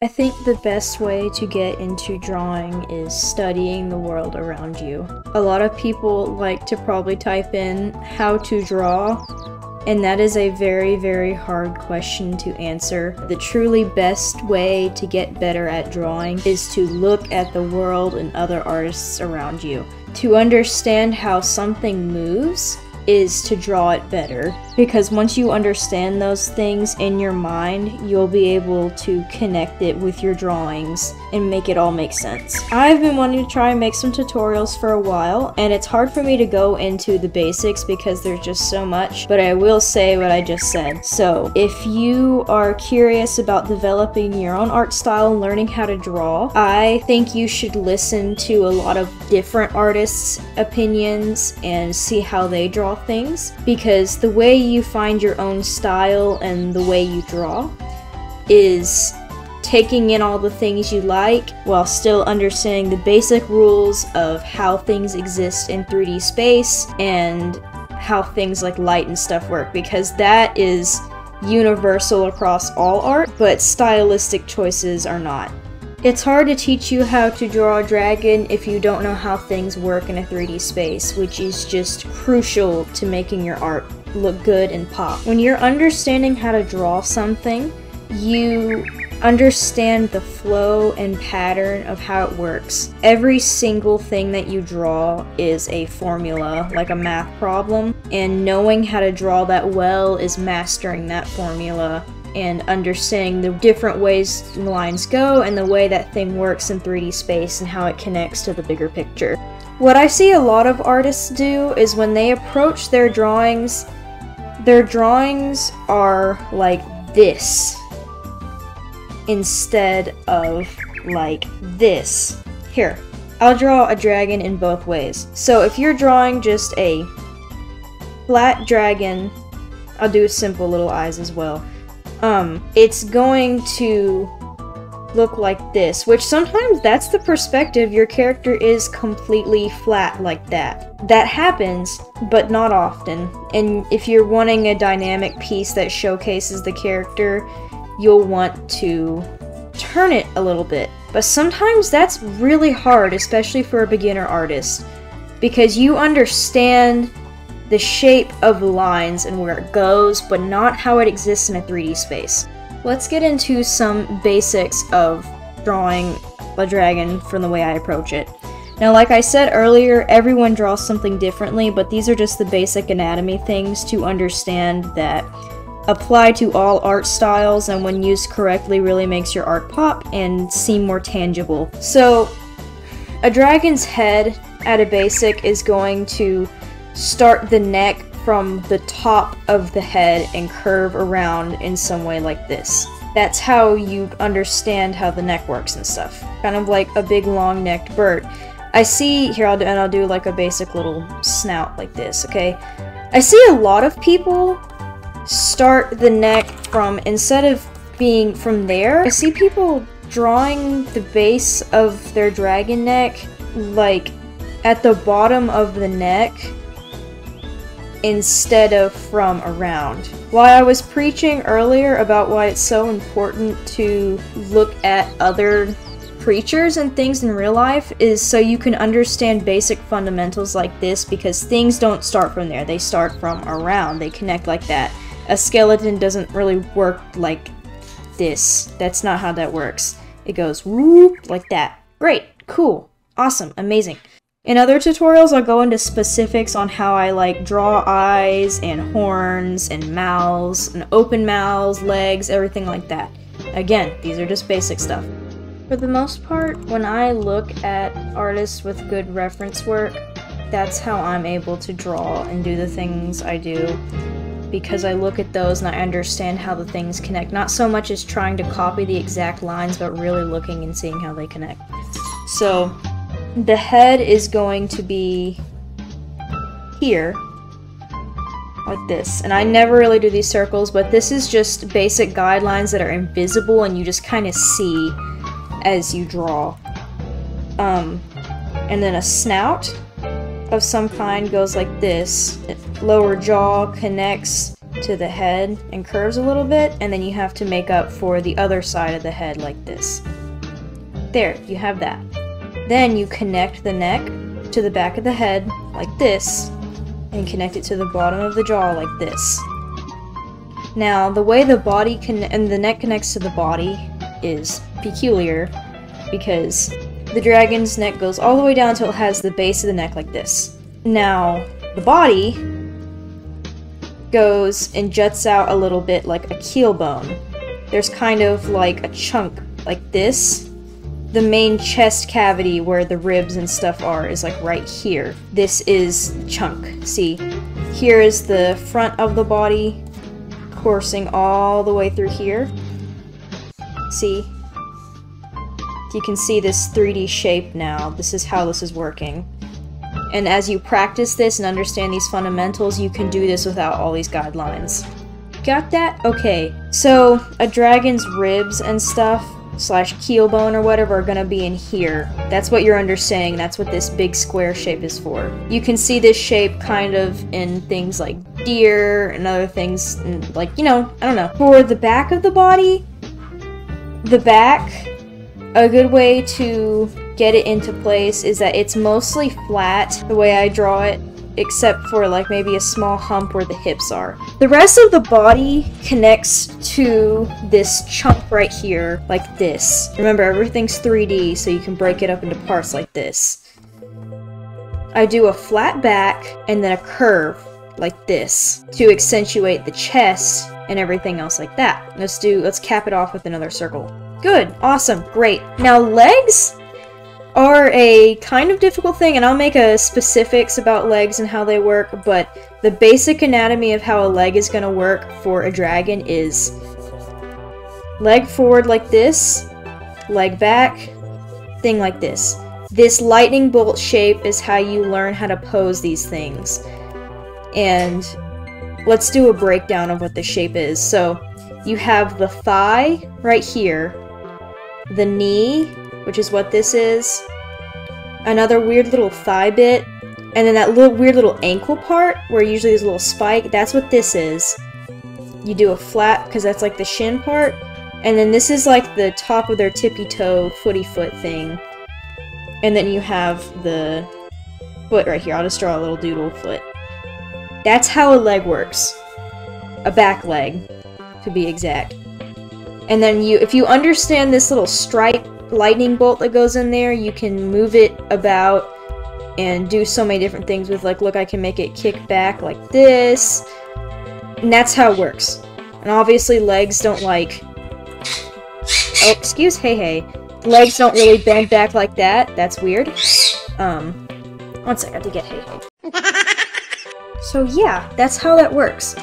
I think the best way to get into drawing is studying the world around you. A lot of people like to probably type in how to draw, and that is a very, very hard question to answer. The truly best way to get better at drawing is to look at the world and other artists around you. To understand how something moves is to draw it better, because once you understand those things in your mind, you'll be able to connect it with your drawings and make it all make sense. I've been wanting to try and make some tutorials for a while, and it's hard for me to go into the basics because there's just so much, but I will say what I just said. So if you are curious about developing your own art style and learning how to draw, I think you should listen to a lot of different artists' opinions and see how they draw things, because the way you find your own style and the way you draw is taking in all the things you like while still understanding the basic rules of how things exist in 3D space and how things like light and stuff work, because that is universal across all art, but stylistic choices are not. It's hard to teach you how to draw a dragon if you don't know how things work in a 3D space, which is just crucial to making your art look good and pop. When you're understanding how to draw something, you understand the flow and pattern of how it works. Every single thing that you draw is a formula, like a math problem, and knowing how to draw that well is mastering that formula and understanding the different ways lines go and the way that thing works in 3D space and how it connects to the bigger picture. What I see a lot of artists do is when they approach their drawings are like this instead of like this. Here, I'll draw a dragon in both ways. So if you're drawing just a flat dragon, I'll do simple little eyes as well. It's going to look like this, which sometimes that's the perspective. Your character is completely flat like that. That happens, but not often. And if you're wanting a dynamic piece that showcases the character, you'll want to turn it a little bit. But sometimes that's really hard, especially for a beginner artist, because you understand the shape of the lines and where it goes, but not how it exists in a 3D space. Let's get into some basics of drawing a dragon from the way I approach it. Now, like I said earlier, everyone draws something differently, but these are just the basic anatomy things to understand that apply to all art styles, and when used correctly really makes your art pop and seem more tangible. So, a dragon's head at a basic is going to start the neck from the top of the head and curve around in some way like this. That's how you understand how the neck works and stuff. Kind of like a big long-necked bird. I see, here I'll do like a basic little snout like this, okay? I see a lot of people start the neck from, instead of being from there, I see people drawing the base of their dragon neck like at the bottom of the neck instead of from around. While I was preaching earlier about why it's so important to look at other creatures and things in real life is so you can understand basic fundamentals like this, because things don't start from there, they start from around, they connect like that. A skeleton doesn't really work like this. That's not how that works. It goes whoop like that. Great, cool, awesome, amazing. In other tutorials, I'll go into specifics on how I like draw eyes and horns and mouths and open mouths, legs, everything like that. Again, these are just basic stuff. For the most part, when I look at artists with good reference work, that's how I'm able to draw and do the things I do, because I look at those and I understand how the things connect. Not so much as trying to copy the exact lines, but really looking and seeing how they connect. So, the head is going to be here, like this. And I never really do these circles, but this is just basic guidelines that are invisible and you just kind of see as you draw. And then a snout of some kind goes like this. Lower jaw connects to the head and curves a little bit, and then you have to make up for the other side of the head like this. There, you have that. Then you connect the neck to the back of the head like this, and connect it to the bottom of the jaw like this. Now, the way the body and the neck connects to the body is peculiar, because the dragon's neck goes all the way down until it has the base of the neck like this. Now, the body goes and juts out a little bit like a keel bone. There's kind of like a chunk like this. The main chest cavity where the ribs and stuff are is like right here. This is the chunk. See, here is the front of the body coursing all the way through here. See? You can see this 3D shape now. This is how this is working. And as you practice this and understand these fundamentals, you can do this without all these guidelines. Got that? Okay, so a dragon's ribs and stuff, slash keel bone or whatever, are gonna be in here. That's what you're understanding. That's what this big square shape is for. You can see this shape kind of in things like deer and other things, and like, you know, I don't know. For the back of the body, the back, a good way to get it into place is that it's mostly flat, the way I draw it, except for like maybe a small hump where the hips are. The rest of the body connects to this chunk right here, like this. Remember, everything's 3D, so you can break it up into parts like this. I do a flat back and then a curve like this to accentuate the chest and everything else like that. Let's cap it off with another circle. Good, awesome, great. Now legs are a kind of difficult thing, and I'll make a specifics about legs and how they work, but the basic anatomy of how a leg is going to work for a dragon is leg forward like this, leg back, thing like this. This lightning bolt shape is how you learn how to pose these things. And let's do a breakdown of what the shape is. So you have the thigh right here, the knee, which is what this is, another weird little thigh bit, and then that little weird little ankle part where usually there's a little spike, that's what this is. You do a flat because that's like the shin part, and then this is like the top of their tippy toe footy foot thing, and then you have the foot right here. I'll just draw a little doodle foot. That's how a leg works. A back leg, to be exact. And then if you understand this little stripe lightning bolt that goes in there, you can move it about and do so many different things with, like, look, I can make it kick back like this. And that's how it works. And obviously legs don't like... Oh, excuse hey. Legs don't really bend back like that. That's weird. One sec, I have to get hey. So yeah, that's how that works.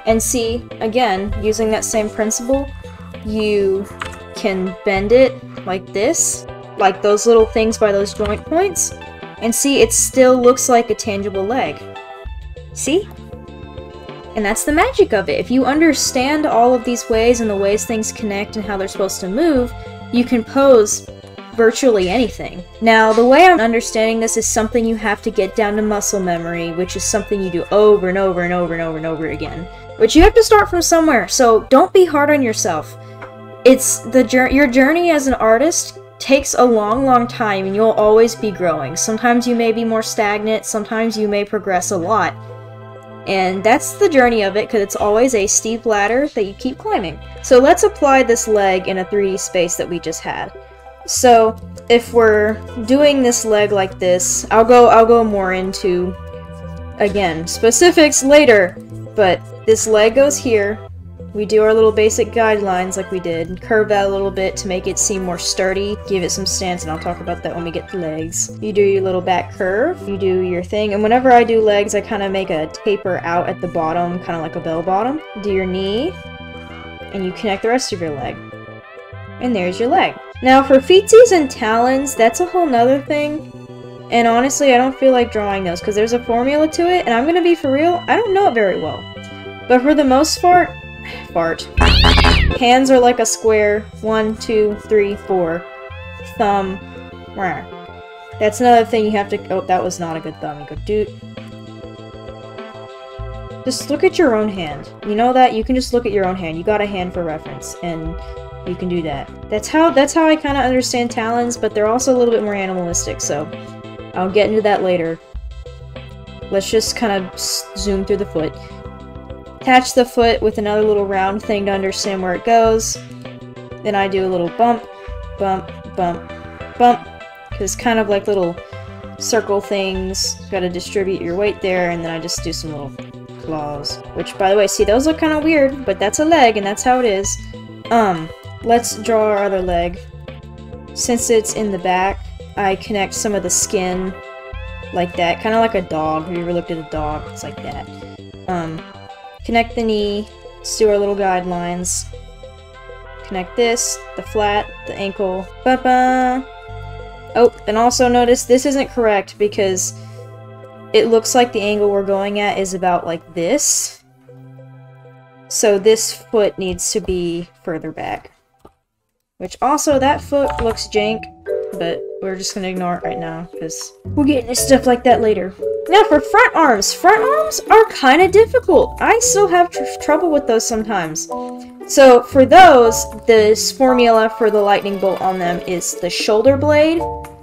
And see, again, using that same principle, you can bend it like this, like those little things by those joint points, and see, it still looks like a tangible leg. See? And that's the magic of it. If you understand all of these ways and the ways things connect and how they're supposed to move, you can pose virtually anything. Now, the way I'm understanding this is something you have to get down to muscle memory, which is something you do over and over and over and over and over again. Which you have to start from somewhere, so don't be hard on yourself. It's your journey as an artist takes a long time, and you'll always be growing. Sometimes you may be more stagnant, sometimes you may progress a lot. And that's the journey of it, because it's always a steep ladder that you keep climbing. So let's apply this leg in a 3D space that we just had. So if we're doing this leg like this, I'll go more into, again, specifics later, but this leg goes here. We do our little basic guidelines like we did, curve that a little bit to make it seem more sturdy, give it some stance, and I'll talk about that when we get to legs. You do your little back curve, you do your thing, and whenever I do legs, I kind of make a taper out at the bottom, kind of like a bell bottom. Do your knee, and you connect the rest of your leg. And there's your leg. Now for feetsies and talons, that's a whole nother thing. And honestly, I don't feel like drawing those, because there's a formula to it, and I'm gonna be for real, I don't know it very well. But for the most part, hands are like a square. 1, 2, 3, 4. Thumb. That's another thing you have to... Oh, that was not a good thumb. You go doot. Just look at your own hand. You know that? You can just look at your own hand. You got a hand for reference, and you can do that. That's how I kind of understand talons, but they're also a little bit more animalistic, so I'll get into that later. Let's just kind of zoom through the foot. Attach the foot with another little round thing to understand where it goes. Then I do a little bump, bump, bump, bump. Because kind of like little circle things. Gotta distribute your weight there, and then I just do some little claws. Which, by the way, see, those look kind of weird, but that's a leg, and that's how it is. Let's draw our other leg. Since it's in the back, I connect some of the skin like that. Kind of like a dog. Have you ever looked at a dog? It's like that. Connect the knee. Let's do our little guidelines. Connect this, the flat, the ankle. Ba-ba! Oh, and also notice this isn't correct because it looks like the angle we're going at is about like this. So this foot needs to be further back. Which also, that foot looks jank, but we're just gonna ignore it right now because we'll get into stuff like that later. Now for front arms are kind of difficult. I still have trouble with those sometimes. So for those, this formula for the lightning bolt on them is the shoulder blade,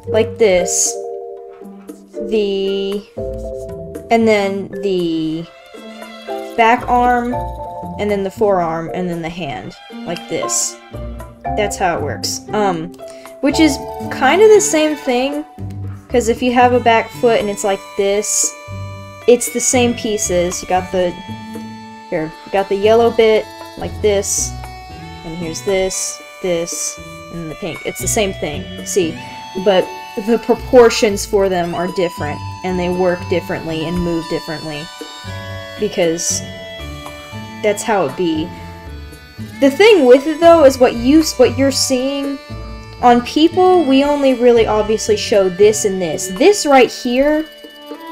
like this, and then the back arm, and then the forearm, and then the hand, like this. That's how it works. Which is kind of the same thing, because if you have a back foot and it's like this, it's the same pieces. You got the yellow bit, like this, and here's this, and the pink. It's the same thing, see, but the proportions for them are different, and they work differently and move differently, because that's how it be. The thing with it, though, is what you're seeing on people, we only really obviously show this and this. This right here,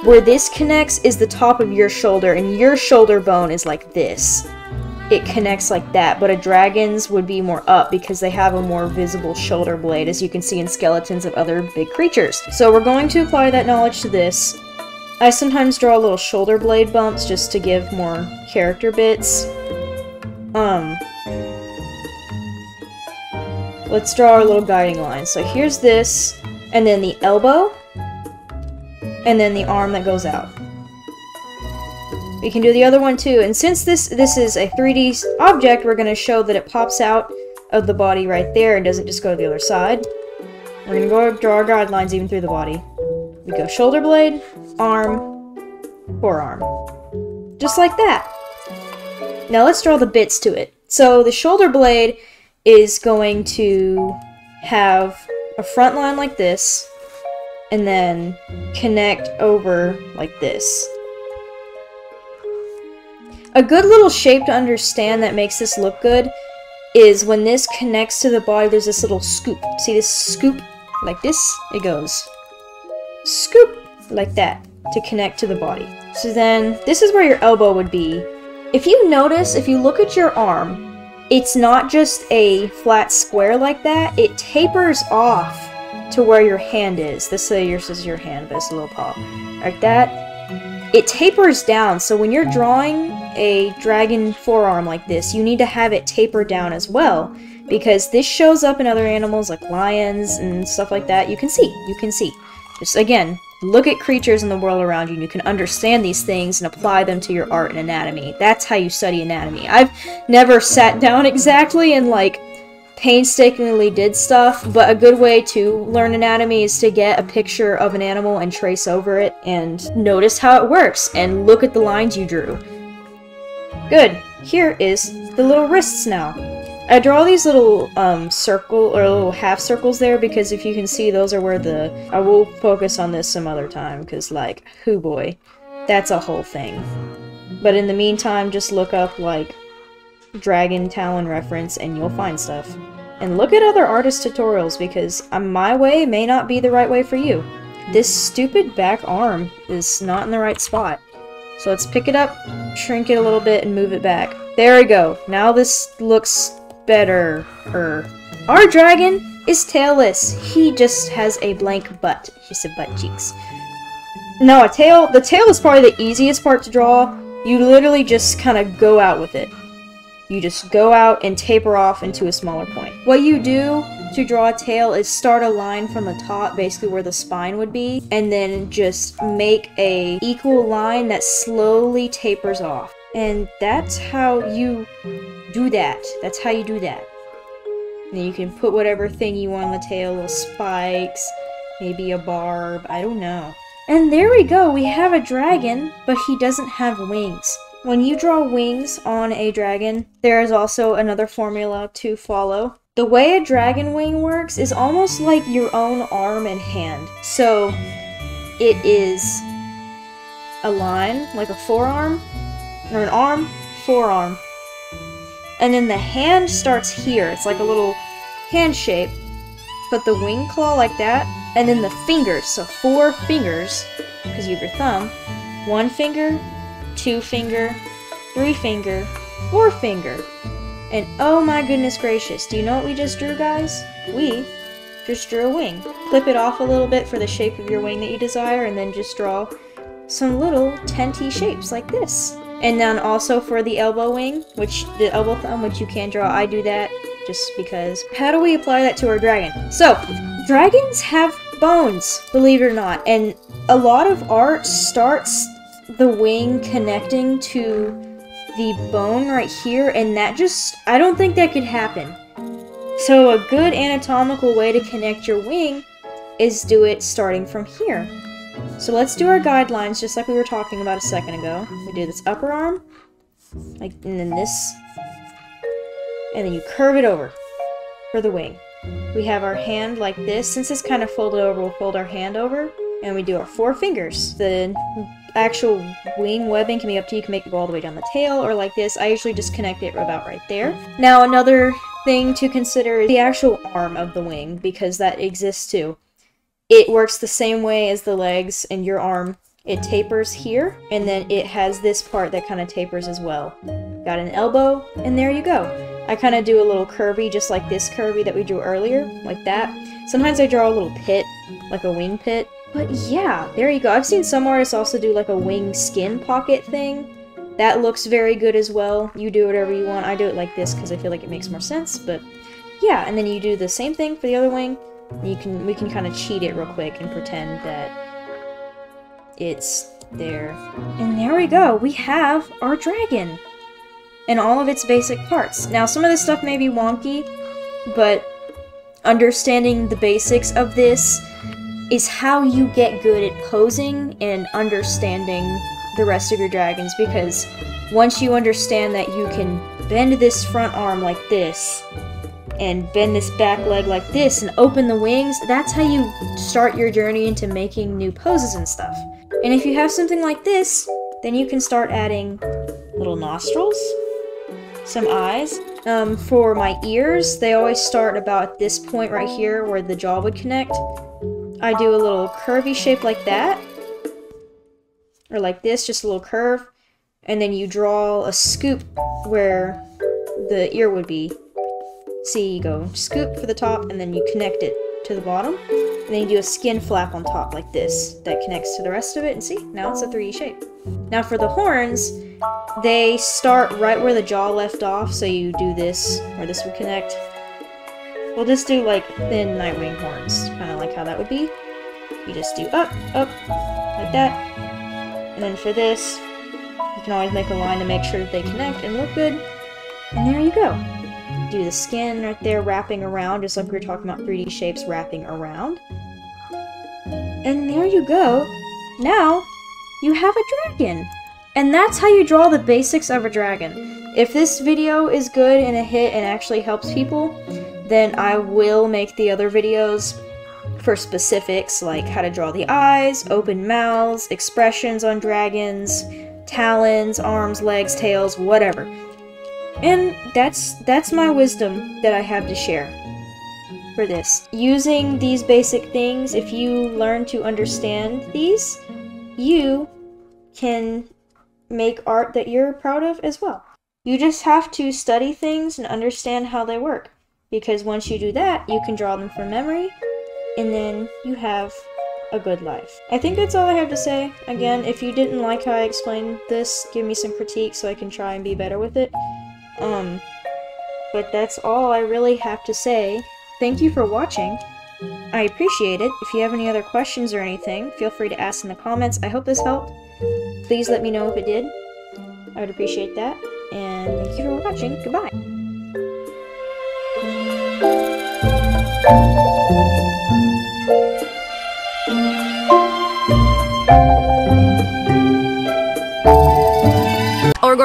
where this connects, is the top of your shoulder, and your shoulder bone is like this. It connects like that, but a dragon's would be more up because they have a more visible shoulder blade, as you can see in skeletons of other big creatures. So we're going to apply that knowledge to this. I sometimes draw little shoulder blade bumps just to give more character bits. Let's draw our little guiding line. So here's this, and then the elbow, and then the arm that goes out. We can do the other one too, and since this is a 3D object, we're going to show that it pops out of the body right there and doesn't just go to the other side. We're going to go draw our guidelines even through the body. We go shoulder blade, arm, forearm. Just like that. Now let's draw the bits to it. So the shoulder blade is going to have a front line like this, and then connect over like this. A good little shape to understand that makes this look good is when this connects to the body, there's this little scoop. See this scoop? Like this? It goes scoop like that to connect to the body. So then, this is where your elbow would be. If you notice, if you look at your arm, it's not just a flat square like that, it tapers off to where your hand is. This is your hand, but it's a little paw. Like that. It tapers down, so when you're drawing a dragon forearm like this, you need to have it taper down as well, because this shows up in other animals like lions and stuff like that. You can see. Just, again, look at creatures in the world around you, and you can understand these things and apply them to your art and anatomy. That's how you study anatomy. I've never sat down exactly and, like, painstakingly did stuff, but a good way to learn anatomy is to get a picture of an animal and trace over it and notice how it works and look at the lines you drew. Good. Here is the little wrists now. I draw these little circle or little half circles there because if you can see, those are where I will focus on this some other time because, like, hoo boy, that's a whole thing. But in the meantime, just look up, like, dragon talon reference and you'll find stuff. And look at other artist tutorials because my way may not be the right way for you. This stupid back arm is not in the right spot. So let's pick it up, shrink it a little bit, and move it back. There we go. Now this looks better. Our dragon is tailless. He just has a blank butt. She said butt cheeks. Now the tail is probably the easiest part to draw You literally just kind of go out with it. You just go out and taper off into a smaller point. What you do to draw a tail is start a line from the top, basically where the spine would be, and then just make a equal line that slowly tapers off. And that's how you do that. That's how you do that. And then you can put whatever thing you want on the tail, little spikes, maybe a barb, I don't know. And there we go, we have a dragon, but he doesn't have wings. When you draw wings on a dragon, there is also another formula to follow. The way a dragon wing works is almost like your own arm and hand. So it is a line, like a forearm, or an arm, forearm. And then the hand starts here. It's like a little hand shape. But the wing claw like that, and then the fingers, so 4 fingers, because you have your thumb, 1 finger, 2 finger, 3 finger, 4 finger. And oh my goodness gracious, do you know what we just drew, guys? We just drew a wing. Clip it off a little bit for the shape of your wing that you desire, and then just draw some little tenty shapes like this. And then also for the elbow wing, which the elbow thumb, which you can draw, I do that just because. How do we apply that to our dragon? So, dragons have bones, believe it or not, and a lot of art starts the wing connecting to the bone right here, and that just, I don't think that could happen. So a good anatomical way to connect your wing is do it starting from here. So let's do our guidelines just like we were talking about a second ago. We do this upper arm, like, and then this, and then you curve it over for the wing. We have our hand like this. Since it's kind of folded over, we'll fold our hand over, and we do our 4 fingers. The actual wing webbing can be up to you. You can make it go all the way down the tail, or like this. I usually just connect it about right there. Now another thing to consider is the actual arm of the wing, because that exists too. It works the same way as the legs and your arm. It tapers here, and then it has this part that kind of tapers as well. Got an elbow, and there you go. I kind of do a little curvy, just like this curvy that we drew earlier, like that. Sometimes I draw a little pit, like a wing pit. But yeah, there you go. I've seen some artists also do like a wing skin pocket thing. That looks very good as well. You do whatever you want. I do it like this because I feel like it makes more sense, but yeah, and then you do the same thing for the other wing. We can kind of cheat it real quick and pretend that it's there. And there we go. We have our dragon and all of its basic parts. Now, some of this stuff may be wonky, but understanding the basics of this is how you get good at posing and understanding the rest of your dragons, because once you understand that you can bend this front arm like this, and bend this back leg like this, and open the wings, that's how you start your journey into making new poses and stuff. And if you have something like this, then you can start adding little nostrils, some eyes. For my ears, they always start about this point right here where the jaw would connect. I do a little curvy shape like that, or like this, just a little curve, and then you draw a scoop where the ear would be. See, you go scoop for the top, and then you connect it to the bottom, and then you do a skin flap on top like this that connects to the rest of it, and see, now it's a 3D shape. Now for the horns, they start right where the jaw left off, so you do this, where this would connect. We'll just do like thin Nightwing horns, kind of like how that would be. You just do up, up, like that. And then for this, you can always make a line to make sure that they connect and look good. And there you go. Do the skin right there wrapping around, just like we were talking about 3D shapes wrapping around. And there you go. Now, you have a dragon. And that's how you draw the basics of a dragon. If this video is good and a hit and actually helps people, then I will make the other videos for specifics, like how to draw the eyes, open mouths, expressions on dragons, talons, arms, legs, tails, whatever. And that's my wisdom that I have to share for this. Using these basic things, if you learn to understand these, you can make art that you're proud of as well. You just have to study things and understand how they work, because once you do that, you can draw them from memory, and then you have a good life. I think that's all I have to say. Again, if you didn't like how I explained this, give me some critique so I can try and be better with it. But that's all I really have to say. Thank you for watching. I appreciate it. If you have any other questions or anything, feel free to ask in the comments. I hope this helped. Please let me know if it did. I would appreciate that. And thank you for watching. Goodbye. Or